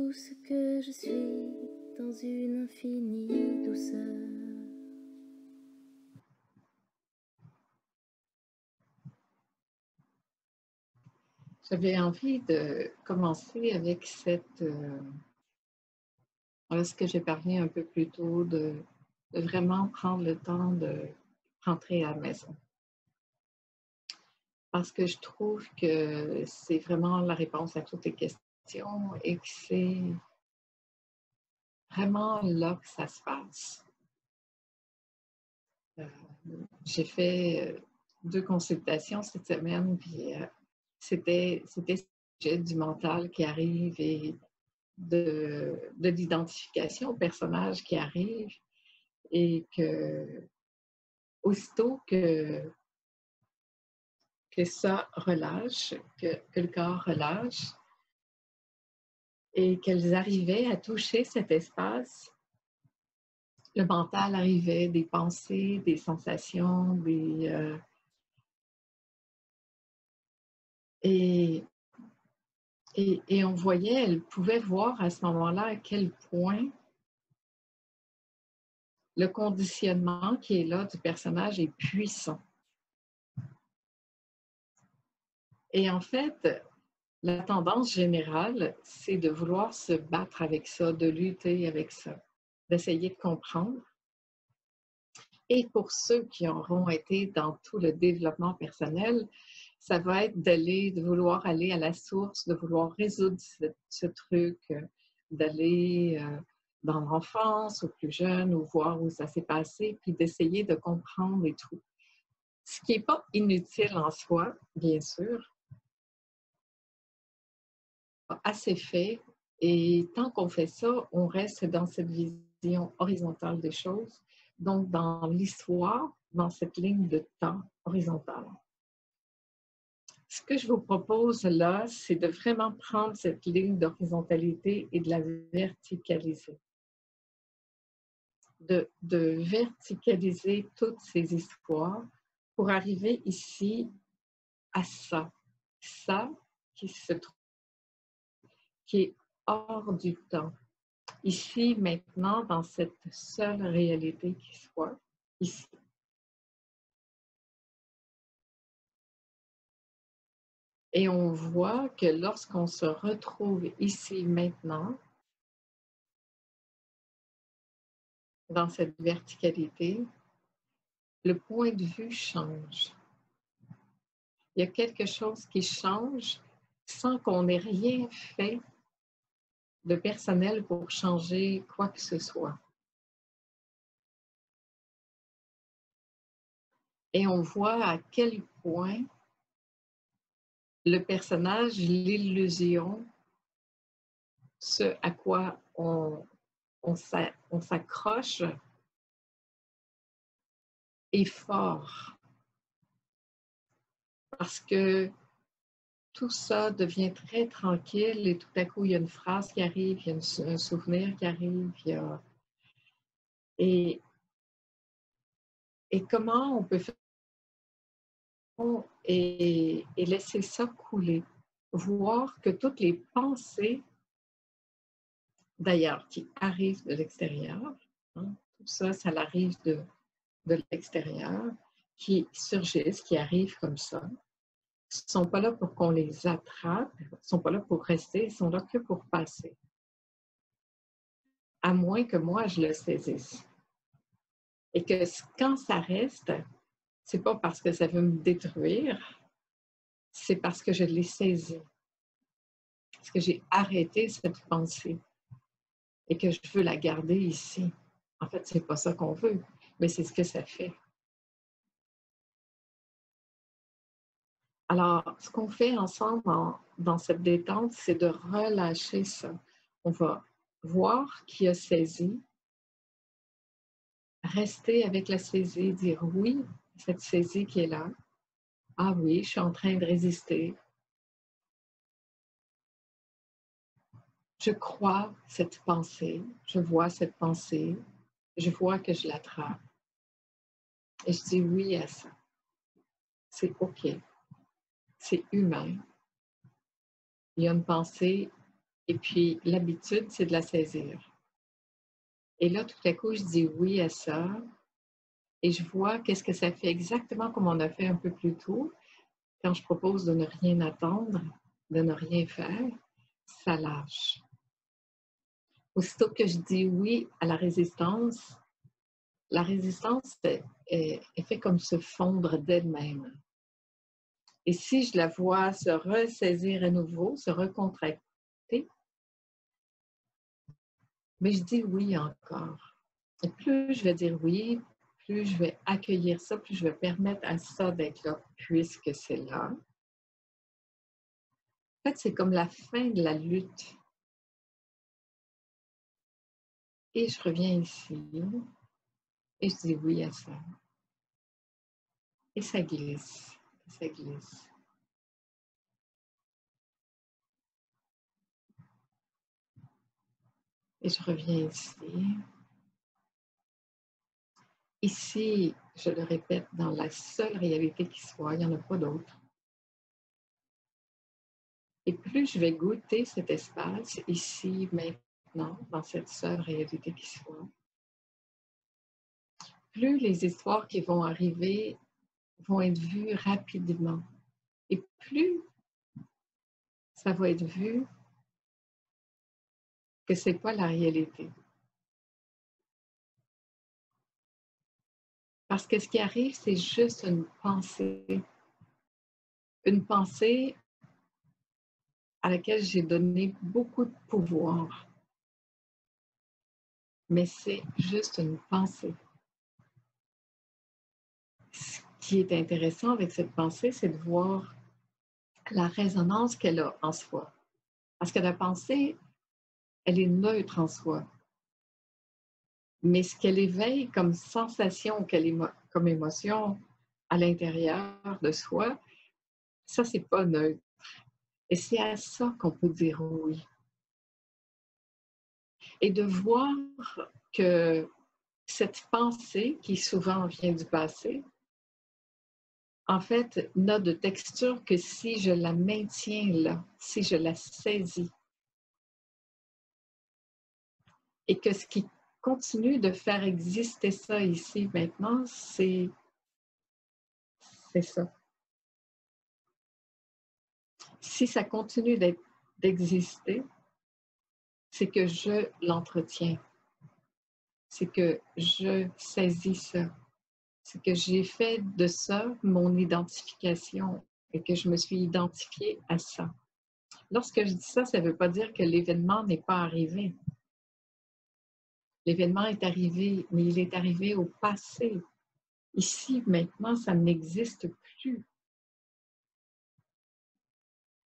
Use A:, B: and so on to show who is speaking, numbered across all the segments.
A: tout ce que je suis dans une infinie douceur.
B: J'avais envie de commencer avec ce que j'ai parlé un peu plus tôt, de vraiment prendre le temps de rentrer à la maison. Parce que je trouve que c'est vraiment la réponse à toutes les questions et que c'est vraiment là que ça se passe. J'ai fait 2 consultations cette semaine, puis c'était le sujet du mental qui arrive et de l'identification au personnage qui arrive et que aussitôt que ça relâche, que le corps relâche et qu'elles arrivaient à toucher cet espace, le mental arrivait, des pensées, des sensations, et, et on voyait, elle pouvait voir à ce moment-là à quel point le conditionnement qui est là du personnage est puissant. Et en fait, la tendance générale, c'est de vouloir se battre avec ça, de lutter avec ça, d'essayer de comprendre. Et pour ceux qui auront été dans tout le développement personnel, ça va être de vouloir aller à la source, de vouloir résoudre ce truc, d'aller dans l'enfance, au plus jeune, ou voir où ça s'est passé, puis d'essayer de comprendre et tout. Ce qui n'est pas inutile en soi, bien sûr, assez fait. Et tant qu'on fait ça, on reste dans cette vision horizontale des choses, donc dans l'histoire, dans cette ligne de temps horizontale. Ce que je vous propose là, c'est de vraiment prendre cette ligne d'horizontalité et de la verticaliser. De verticaliser toutes ces histoires pour arriver ici à ça. Ça qui se trouve, qui est hors du temps. Ici, maintenant, dans cette seule réalité qui soit, ici. Et on voit que lorsqu'on se retrouve ici, maintenant, dans cette verticalité, le point de vue change. Il y a quelque chose qui change sans qu'on ait rien fait de personnel pour changer quoi que ce soit. Et on voit à quel point le personnage, l'illusion, ce à quoi on s'accroche est fort. Parce que tout ça devient très tranquille et tout à coup, il y a une phrase qui arrive, il y a un souvenir qui arrive, et comment on peut faire et laisser ça couler. Voir que toutes les pensées, d'ailleurs, qui arrivent de l'extérieur, hein, tout ça, ça arrive de l'extérieur, qui surgissent, qui arrivent comme ça, ne sont pas là pour qu'on les attrape, ne sont pas là pour rester, ils sont là que pour passer. À moins que moi, je le saisisse. Et que quand ça reste, c'est pas parce que ça veut me détruire, c'est parce que je l'ai saisi. Parce que j'ai arrêté cette pensée et que je veux la garder ici. En fait, c'est pas ça qu'on veut, mais c'est ce que ça fait. Alors, ce qu'on fait ensemble dans cette détente, c'est de relâcher ça. On va voir qui a saisi, rester avec la saisie, dire oui, cette saisie qui est là. Ah oui, je suis en train de résister. Je crois cette pensée, je vois cette pensée, je vois que je l'attrape. Et je dis oui à ça. C'est OK. C'est humain. Il y a une pensée Et puis, l'habitude, c'est de la saisir. Et là, tout à coup, je dis oui à ça et je vois qu'est-ce que ça fait exactement comme on a fait un peu plus tôt. Quand je propose de ne rien attendre, de ne rien faire, ça lâche. Aussitôt que je dis oui à la résistance est fait comme se fondre d'elle-même. Et si je la vois se ressaisir à nouveau, se recontracter, mais je dis oui encore. Et plus je vais dire oui, plus je vais accueillir ça, plus je vais permettre à ça d'être là, puisque c'est là. En fait, c'est comme la fin de la lutte. Et je reviens ici et je dis oui à ça. Et ça glisse, ça glisse. Et je reviens ici. Ici, je le répète, dans la seule réalité qui soit, il n'y en a pas d'autre. Et plus je vais goûter cet espace, ici, maintenant, dans cette seule réalité qui soit, plus les histoires qui vont arriver vont être vues rapidement. Et plus ça va être vu que ce n'est pas la réalité. Parce que ce qui arrive, c'est juste une pensée. Une pensée à laquelle j'ai donné beaucoup de pouvoir. Mais c'est juste une pensée. Ce qui est intéressant avec cette pensée, c'est de voir la résonance qu'elle a en soi. Parce que la pensée, elle est neutre en soi. Mais ce qu'elle éveille comme sensation, comme émotion à l'intérieur de soi, ça, c'est pas neutre. Et c'est à ça qu'on peut dire oui. Et de voir que cette pensée, qui souvent vient du passé, en fait, n'a de texture que si je la maintiens là, si je la saisis. Et que ce qui continue de faire exister ça ici maintenant, c'est ça. Si ça continue d'exister, c'est que je l'entretiens, c'est que je saisis ça, c'est que j'ai fait de ça mon identification et que je me suis identifiée à ça. Lorsque je dis ça, ça ne veut pas dire que l'événement n'est pas arrivé. L'événement est arrivé, mais il est arrivé au passé. Ici, maintenant, ça n'existe plus.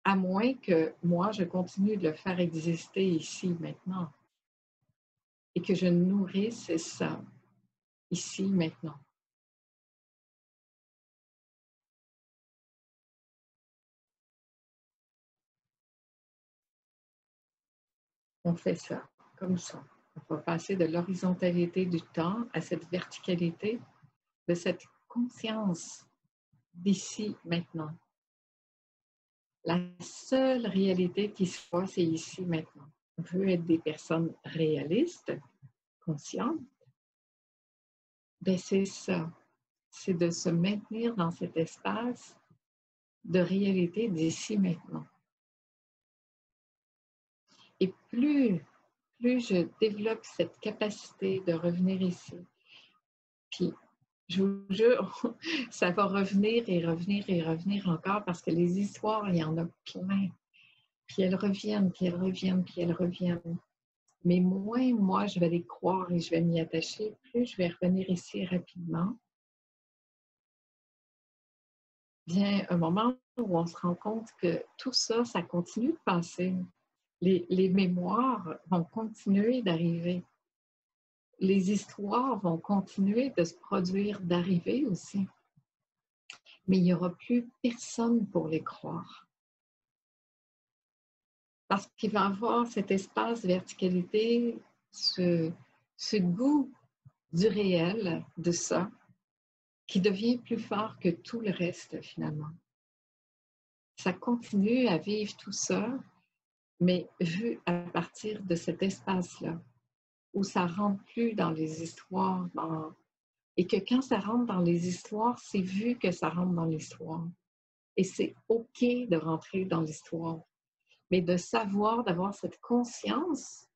B: À moins que moi, je continue de le faire exister ici, maintenant. Et que je nourrisse ça, ici, maintenant. On fait ça, comme ça. On va passer de l'horizontalité du temps à cette verticalité, de cette conscience d'ici, maintenant. La seule réalité qui soit, c'est ici, maintenant. On veut être des personnes réalistes, conscientes. Ben c'est ça. C'est de se maintenir dans cet espace de réalité d'ici, maintenant. Et plus je développe cette capacité de revenir ici, puis je vous jure, ça va revenir et revenir et revenir encore parce que les histoires, il y en a plein. Puis elles reviennent, puis elles reviennent, puis elles reviennent. Mais moins moi, je vais les croire et je vais m'y attacher, plus je vais revenir ici rapidement. Vient un moment où on se rend compte que tout ça, ça continue de passer. Les mémoires vont continuer d'arriver. Les histoires vont continuer de se produire, d'arriver aussi. Mais il n'y aura plus personne pour les croire. Parce qu'il va y avoir cet espace verticalité, ce goût du réel, de ça, qui devient plus fort que tout le reste finalement. Ça continue à vivre tout ça, mais vu à partir de cet espace-là, où ça rentre plus dans les histoires, et que quand ça rentre dans les histoires, c'est vu que ça rentre dans l'histoire. Et c'est OK de rentrer dans l'histoire, mais de savoir, d'avoir cette conscience,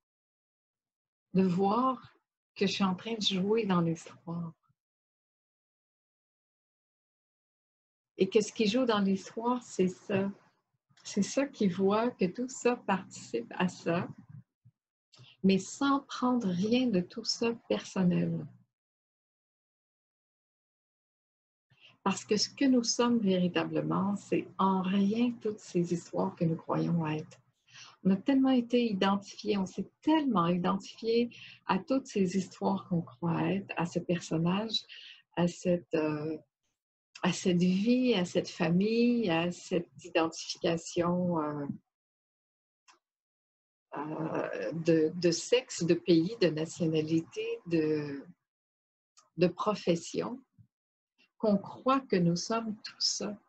B: de voir que je suis en train de jouer dans l'histoire. Et que ce qui joue dans l'histoire, c'est ça. C'est ça qui voit que tout ça participe à ça, mais sans prendre rien de tout ça personnel. Parce que ce que nous sommes véritablement, c'est en rien toutes ces histoires que nous croyons être. On a tellement été identifiés, on s'est tellement identifié à toutes ces histoires qu'on croit être, à ce personnage, à cette vie, à cette famille, à cette identification de sexe, de pays, de nationalité, de profession, qu'on croit que nous sommes tout ça.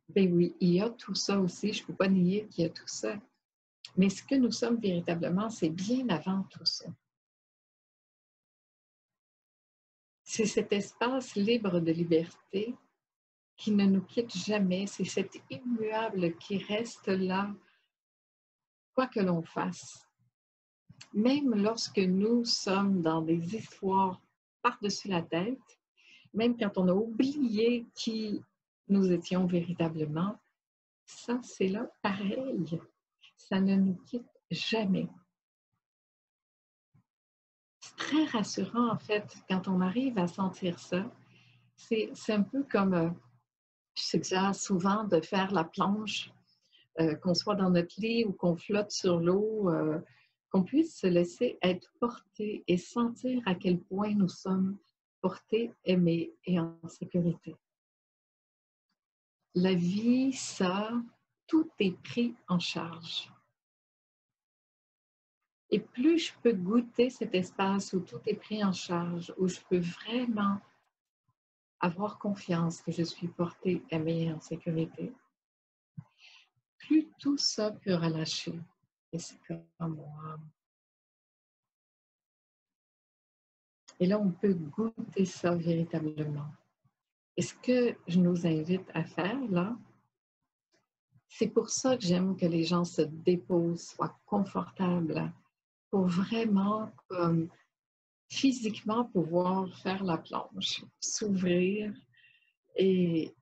B: Ben oui, il y a tout ça aussi, je ne peux pas nier qu'il y a tout ça. Mais ce que nous sommes véritablement, c'est bien avant tout ça. C'est cet espace libre de liberté qui ne nous quitte jamais, c'est cet immuable qui reste là, quoi que l'on fasse. Même lorsque nous sommes dans des histoires par-dessus la tête, même quand on a oublié qui nous étions véritablement, ça, c'est là pareil. Ça ne nous quitte jamais. C'est très rassurant, en fait, quand on arrive à sentir ça. C'est un peu comme, je suggère souvent de faire la planche, qu'on soit dans notre lit ou qu'on flotte sur l'eau, qu'on puisse se laisser être porté et sentir à quel point nous sommes portés, aimés et en sécurité. La vie, ça, tout est pris en charge. Et plus je peux goûter cet espace où tout est pris en charge, où je peux vraiment avoir confiance que je suis portée, aimée et en sécurité, plus tout ça peut relâcher. Et c'est comme moi. Et là, on peut goûter ça véritablement. Et ce que je nous invite à faire, là, c'est pour ça que j'aime que les gens se déposent, soient confortables, pour vraiment, comme, physiquement pouvoir faire la planche, s'ouvrir et,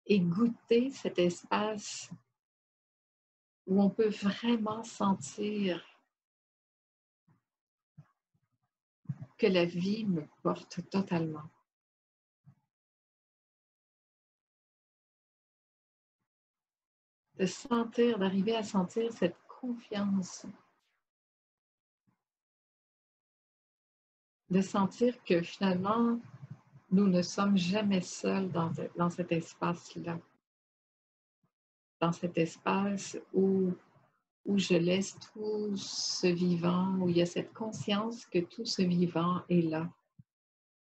B: et goûter cet espace où on peut vraiment sentir que la vie me porte totalement. De sentir, d'arriver à sentir cette confiance, de sentir que finalement, nous ne sommes jamais seuls dans cet espace-là, dans cet espace où je laisse tout ce vivant, où il y a cette conscience que tout ce vivant est là,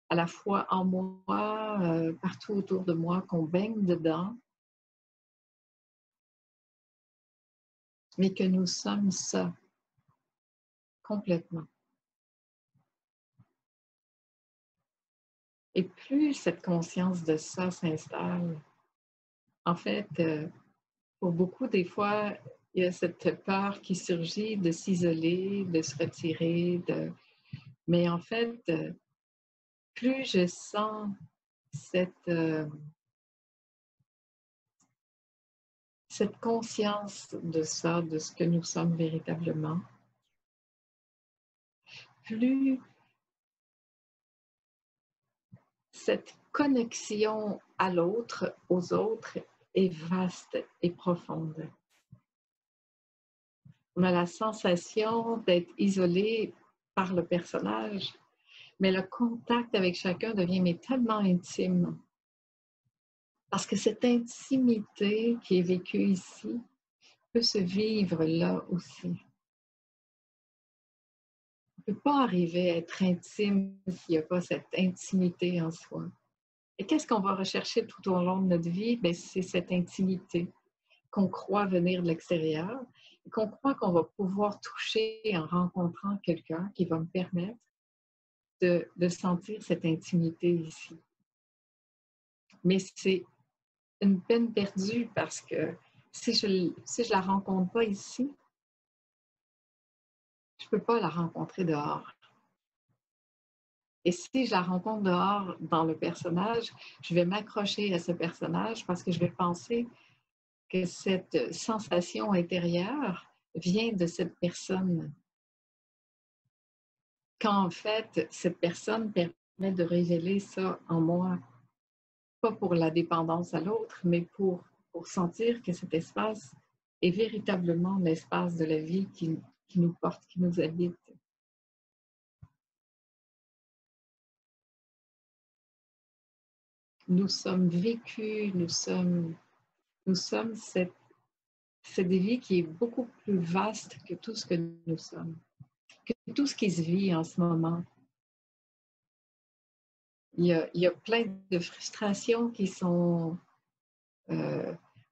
B: à la fois en moi, partout autour de moi, qu'on baigne dedans, mais que nous sommes ça, complètement. Et plus cette conscience de ça s'installe, en fait, pour beaucoup, des fois, il y a cette peur qui surgit de s'isoler, de se retirer, mais en fait, plus je sens cette, cette conscience de ça, de ce que nous sommes véritablement, plus cette connexion à l'autre, aux autres, est vaste et profonde. On a la sensation d'être isolé par le personnage, mais le contact avec chacun devient mais tellement intime. Parce que cette intimité qui est vécue ici peut se vivre là aussi. On ne peut pas arriver à être intime s'il n'y a pas cette intimité en soi. Et qu'est-ce qu'on va rechercher tout au long de notre vie? Bien, c'est cette intimité. qu'on croit venir de l'extérieur, et qu'on croit qu'on va pouvoir toucher en rencontrant quelqu'un qui va me permettre de sentir cette intimité ici. Mais c'est une peine perdue parce que si je la rencontre pas ici, je peux pas la rencontrer dehors. Et si je la rencontre dehors dans le personnage, je vais m'accrocher à ce personnage parce que je vais penser que cette sensation intérieure vient de cette personne. Quand en fait, cette personne permet de révéler ça en moi, pas pour la dépendance à l'autre, mais pour sentir que cet espace est véritablement l'espace de la vie qui nous porte, qui nous habite. Nous sommes vécus, nous sommes c'est des vies qui est beaucoup plus vaste que tout ce que nous sommes, que tout ce qui se vit en ce moment. Il y a plein de frustrations qui sont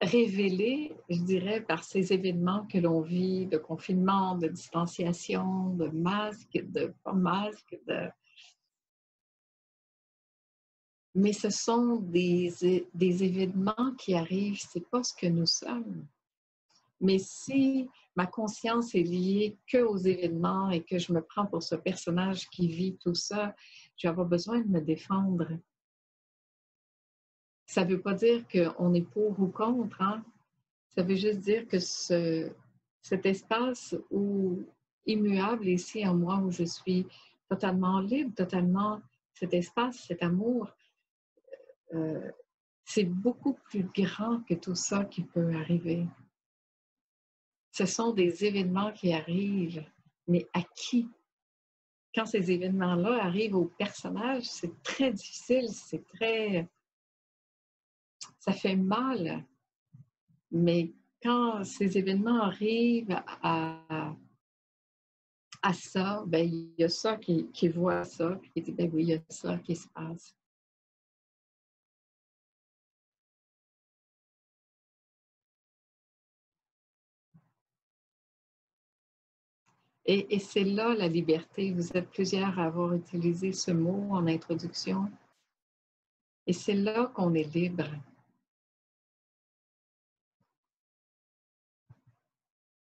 B: révélées, je dirais, par ces événements que l'on vit, de confinement, de distanciation, de masque, de pas masque, mais ce sont des événements qui arrivent, c'est pas ce que nous sommes. Mais si ma conscience est liée qu'aux événements et que je me prends pour ce personnage qui vit tout ça, je vais avoir besoin de me défendre. Ça ne veut pas dire qu'on est pour ou contre, hein? Ça veut juste dire que cet espace où, immuable ici en moi, où je suis totalement libre, totalement cet espace, cet amour, euh, c'est beaucoup plus grand que tout ça qui peut arriver. Ce sont des événements qui arrivent, mais à qui? Quand ces événements-là arrivent aux personnages, c'est très difficile, ça fait mal. Mais quand ces événements arrivent à ça, ben, il y a ça qui voit ça, puis qui dit, ben oui, il y a ça qui se passe. Et c'est là la liberté. Vous êtes plusieurs à avoir utilisé ce mot en introduction. Et c'est là qu'on est libre.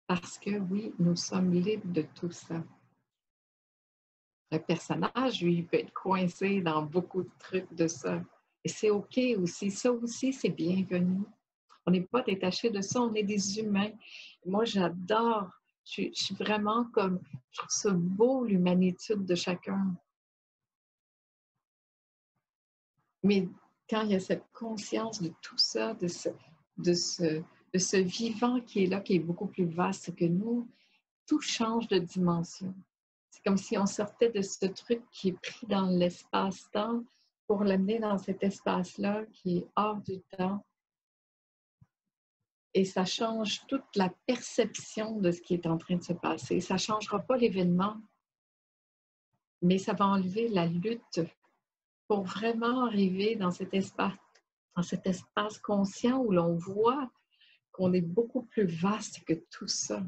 B: Parce que oui, nous sommes libres de tout ça. Le personnage, lui, il peut être coincé dans beaucoup de trucs de ça. Et c'est OK aussi. Ça aussi, c'est bienvenu. On n'est pas détaché de ça, on est des humains. Moi, j'adore. Je suis vraiment comme. Je trouve ça beau, l'humanitude de chacun. Mais quand il y a cette conscience de tout ça, de ce, de ce vivant qui est là, qui est beaucoup plus vaste que nous, tout change de dimension. C'est comme si on sortait de ce truc qui est pris dans l'espace-temps pour l'amener dans cet espace-là qui est hors du temps. Et ça change toute la perception de ce qui est en train de se passer. Ça ne changera pas l'événement, mais ça va enlever la lutte pour vraiment arriver dans cet espace conscient où l'on voit qu'on est beaucoup plus vaste que tout ça.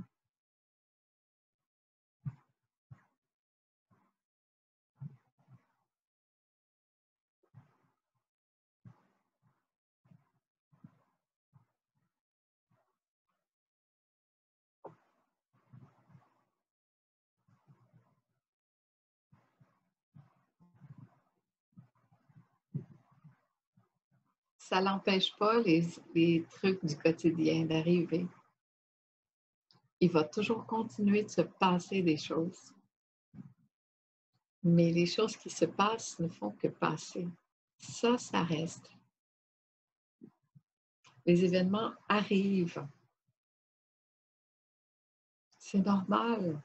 B: Ça n'empêche pas les trucs du quotidien d'arriver. Il va toujours continuer de se passer des choses. Mais les choses qui se passent ne font que passer. Ça reste. Les événements arrivent. C'est normal.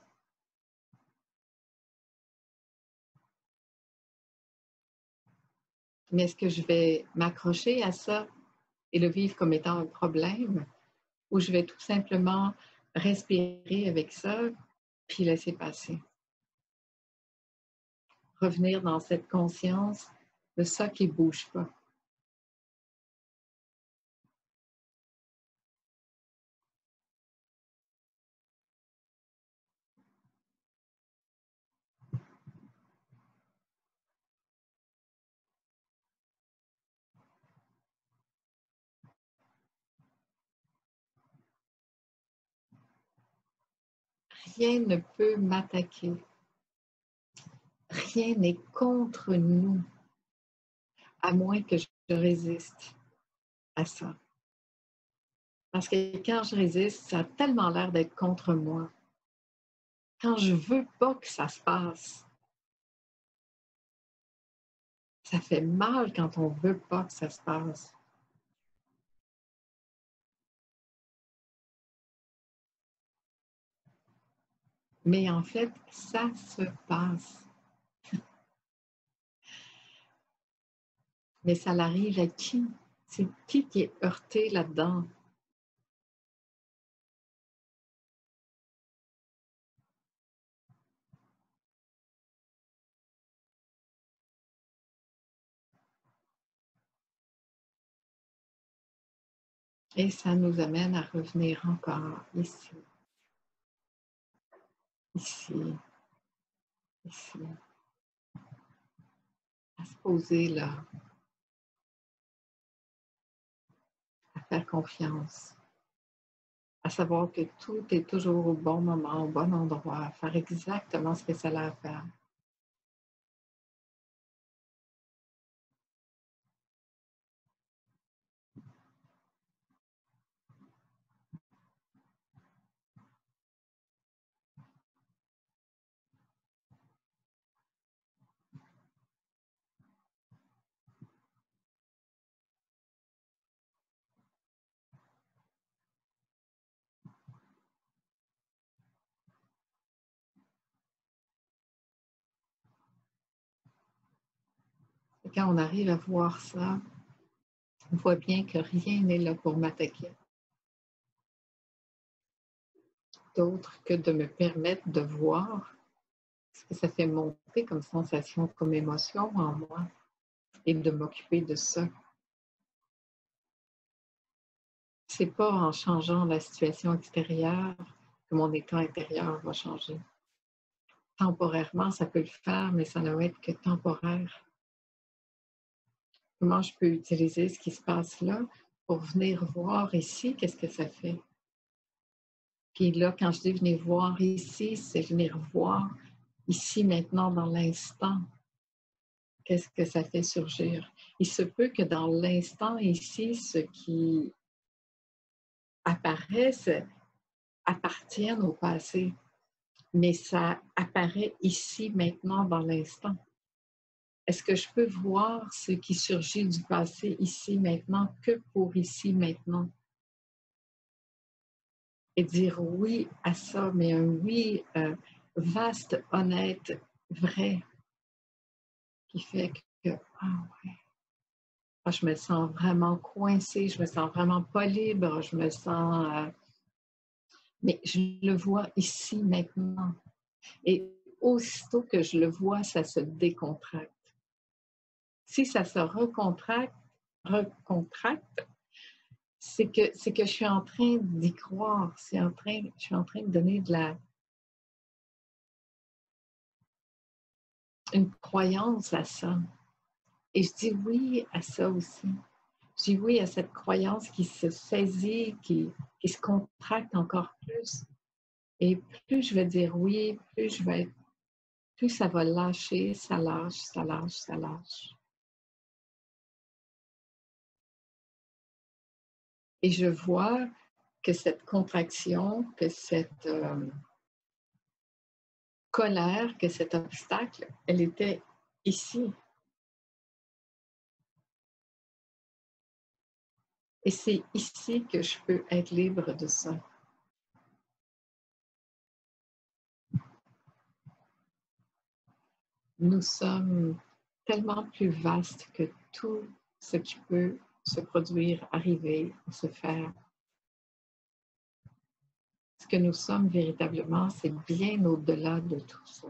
B: Mais est-ce que je vais m'accrocher à ça et le vivre comme étant un problème ou je vais tout simplement respirer avec ça puis laisser passer? Revenir dans cette conscience de ça qui ne bouge pas. rien ne peut m'attaquer. Rien n'est contre nous, à moins que je résiste à ça. Parce que quand je résiste, ça a tellement l'air d'être contre moi. Quand je veux pas que ça se passe, ça fait mal quand on veut pas que ça se passe. Mais en fait, ça se passe. Mais ça l'arrive à qui? C'est qui est heurté là-dedans? Et ça nous amène à revenir encore ici, ici, ici, à se poser là, à faire confiance, à savoir que tout est toujours au bon moment, au bon endroit, à faire exactement ce que ça a à faire. Et quand on arrive à voir ça, on voit bien que rien n'est là pour m'attaquer, d'autre que de me permettre de voir ce que ça fait monter comme sensation, comme émotion en moi, et de m'occuper de ça. C'est pas en changeant la situation extérieure que mon état intérieur va changer. Temporairement, ça peut le faire, mais ça ne va être que temporaire. Comment je peux utiliser ce qui se passe là pour venir voir ici qu'est-ce que ça fait? Puis là, quand je dis venir voir ici, c'est venir voir ici, maintenant, dans l'instant, qu'est-ce que ça fait surgir. Il se peut que dans l'instant ici, ce qui apparaisse appartienne au passé, mais ça apparaît ici, maintenant, dans l'instant. Est-ce que je peux voir ce qui surgit du passé ici, maintenant, que pour ici, maintenant? Et dire oui à ça, mais un oui vaste, honnête, vrai, qui fait que, ah ouais, ah, je me sens vraiment coincée, je me sens vraiment pas libre, je me sens... mais je le vois ici, maintenant. Et aussitôt que je le vois, ça se décontracte. Si ça se recontracte, c'est que je suis en train d'y croire, je suis en train de donner une croyance à ça. Et je dis oui à ça aussi. Je dis oui à cette croyance qui se saisit, qui se contracte encore plus. Et plus je vais dire oui, plus ça va lâcher, ça lâche, ça lâche, ça lâche. Et je vois que cette contraction, que cette colère, que cet obstacle, elle était ici. Et c'est ici que je peux être libre de ça. Nous sommes tellement plus vastes que tout ce qui peut se produire, arriver, se faire. Ce que nous sommes véritablement, c'est bien au-delà de tout ça.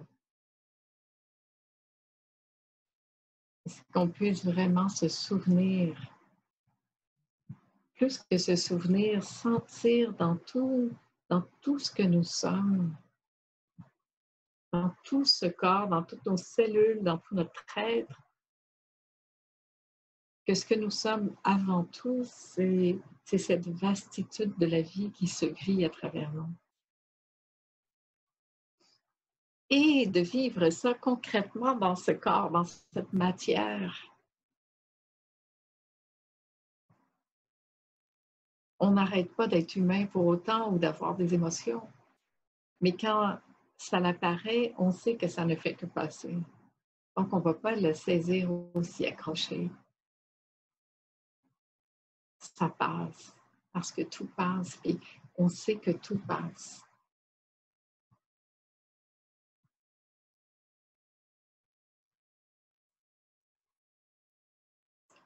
B: C'est qu'on puisse vraiment se souvenir, plus que se souvenir, sentir dans tout ce que nous sommes, dans tout ce corps, dans toutes nos cellules, dans tout notre être, que ce que nous sommes avant tout, c'est cette vastitude de la vie qui se vit à travers nous. et de vivre ça concrètement dans ce corps, dans cette matière. On n'arrête pas d'être humain pour autant ou d'avoir des émotions. Mais quand ça apparaît, on sait que ça ne fait que passer. Donc, on ne va pas le saisir ou s'y accrocher. Ça passe, parce que tout passe, et on sait que tout passe.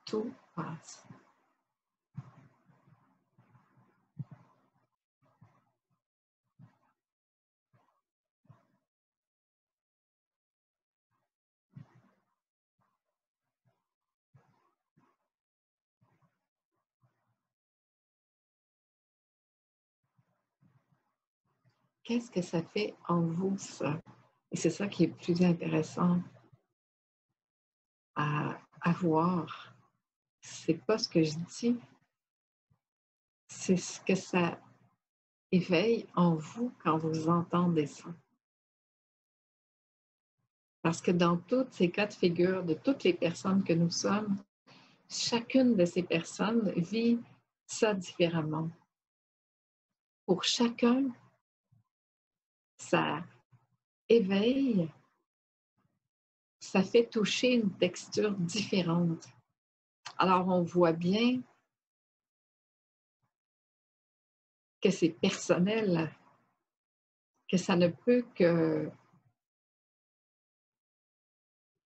B: Tout passe. Qu'est-ce que ça fait en vous, ça? Et c'est ça qui est plus intéressant à voir. C'est pas ce que je dis, c'est ce que ça éveille en vous quand vous entendez ça. Parce que dans tous ces cas de figure de toutes les personnes que nous sommes, chacune de ces personnes vit ça différemment. Pour chacun, ça éveille, ça fait toucher une texture différente. Alors, on voit bien que c'est personnel, que ça ne peut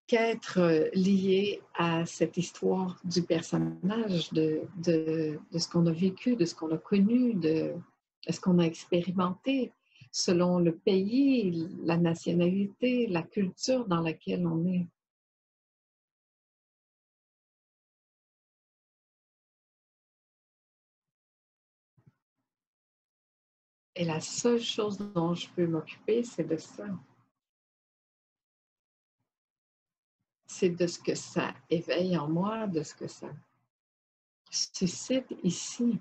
B: qu'être lié à cette histoire du personnage, de ce qu'on a vécu, de ce qu'on a connu, de ce qu'on a expérimenté, selon le pays, la nationalité, la culture dans laquelle on est. Et la seule chose dont je peux m'occuper, c'est de ça. C'est de ce que ça éveille en moi, de ce que ça suscite ici.